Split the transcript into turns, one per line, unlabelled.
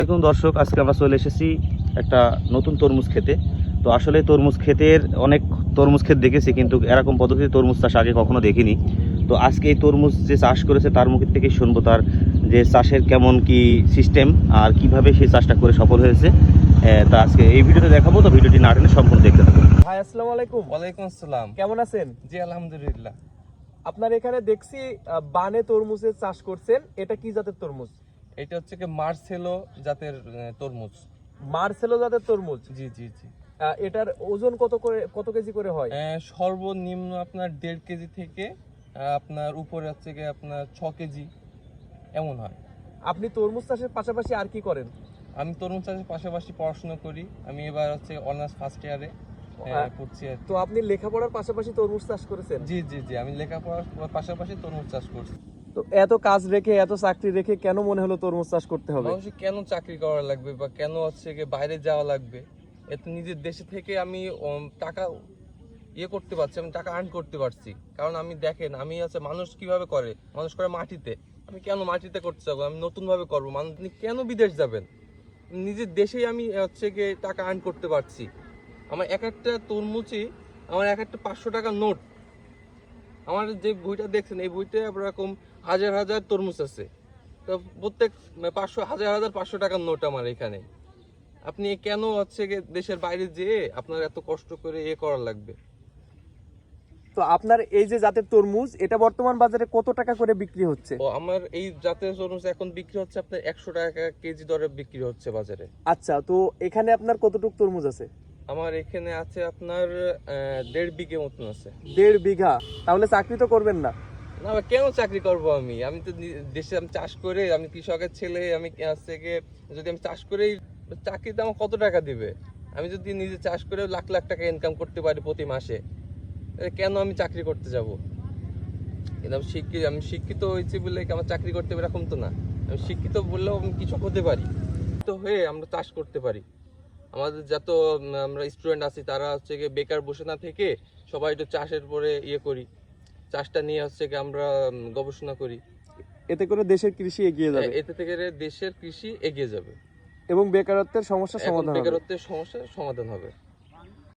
দেখুন দর্শক, আজকে আমরা চলে এসেছি একটা নতুন তরমুজ খেতে। তো আসলে তরমুজ ক্ষেতের অনেক তরমুজ ক্ষেত দেখেছি, কিন্তু এরকম পদ্ধতিতে তরমুজ চাষ আগে কখনো দেখিনি। তো আজকে এই তরমুজ যে চাষ করেছে তার মুখ থেকে শুনবো তার যে চাষের কেমন কি সিস্টেম আর কিভাবে সেই চাষটা করে সফল হয়েছে। তা আজকে এই ভিডিওতে দেখাবো, তো ভিডিওটি না টেনে সম্পূর্ণ দেখতে থাকুন।
ভাই আসসালামু আলাইকুম।
ওয়ালাইকুম আসসালাম।
কেমন আছেন?
জি আলহামদুলিল্লাহ।
আপনার এখানে দেখছি বানে তরমুজের চাষ করছেন। এটা কি জাতের তরমুজ?
এটা হচ্ছে কি মার্সেলো জাতের তরমুজ।
মার্সেলো জাতের তরমুজ।
জি জি জি।
এটার ওজন কত কেজি করে হয়?
সর্বনিম্ন আপনার 1.5 কেজি থেকে আপনার উপরে হচ্ছে কি আপনার 6 কেজি এমন হয়।
আপনি তরমুজ চাষের পাশাপাশি আর কি করেন?
আমি তরমুজ চাষের পাশাপাশি পড়াশোনা করি। আমি এবার হচ্ছে অনার্স ফার্স্ট ইয়ারে পড়ছি আর কি।
তো আপনি লেখাপড়ার পাশাপাশি তরমুজ চাষ করেছেন?
জি জি জি, আমি লেখাপড়ার পাশাপাশি তরমুজ চাষ করছি।
তো এত কাজ রেখে এত চাকরি রেখে কেন মনে হলো তরমুজ চাষ করতে হবে?
মানুষের কেন চাকরি করা লাগবে বা কেন হচ্ছে কি বাইরে যাওয়া লাগবে? এত নিজের দেশে থেকে আমি টাকা করতে পারছি, আমি টাকা আর্ন করতে পারছি। কারণ আমি দেখেন, আমি হচ্ছে মানুষ কিভাবে করে, মানুষ করে মাটিতে। আমি কেন মাটিতে করতে যাবো? আমি নতুন ভাবে করবো। মানুষ কেন বিদেশ যাবেন? নিজের দেশেই আমি হচ্ছে গিয়ে টাকা আর্ন করতে পারছি। আমার এক একটা তরমুজই, আমার এক একটা 500 টাকার নোট। আমার যে বইটা দেখছেন, এই বইতে এরকম হাজার হাজার তরমুজ আছে। তো প্রত্যেক 500 টাকার নোট আমার এখানে। আপনি কেন হচ্ছে গিয়ে দেশের বাইরে যেয়ে আপনার এত কষ্ট করে করা লাগবে?
তো আপনার এই যে জাতের তরমুজ, এটা বর্তমান বাজারে কত টাকা করে বিক্রি হচ্ছে?
ও, আমার এই জাতের তরমুজ এখন বিক্রি হচ্ছে আপনার 100 টাকা কেজি দরে বিক্রি হচ্ছে বাজারে।
আচ্ছা, তো এখানে আপনার কতটুকু তরমুজ আছে?
আমার এখানে আছে আপনার 1.5 বিঘে মতন আছে।
1.5 বিঘা? তাহলে চাকরি তো করবেন না?
না, কেন চাকরি করব? আমি তো দেশে আমি চাষ করে, আমি কৃষকের ছেলে, আমি হচ্ছে গিয়ে যদি আমি চাষ করেই, চাকরিতে আমার কত টাকা দিবে? আমি যদি নিজে চাষ করে লাখ লাখ টাকা ইনকাম করতে পারি প্রতি মাসে, কেন আমি চাকরি করতে যাব? কিন্তু আমি শিক্ষিত হয়েছি বলে আমার চাকরি করতে হবে এরকম তো না। আমি শিক্ষিত বললেও আমি কৃষক হতে পারি, তো হয়ে আমরা চাষ করতে পারি। আমাদের যত আমরা স্টুডেন্ট আছি তারা হচ্ছে গিয়ে বেকার বসে না থেকে সবাই একটু চাষের পরে করি, চাষটা নিয়ে হচ্ছে গিয়ে আমরা গবেষণা করি।
এতে করে দেশের কৃষি এগিয়ে যাবে,
এতে থেকে দেশের কৃষি এগিয়ে যাবে
এবং বেকারত্বের সমস্যার সমাধান হবে।
বেকারত্বের সমস্যার সমাধান হবে।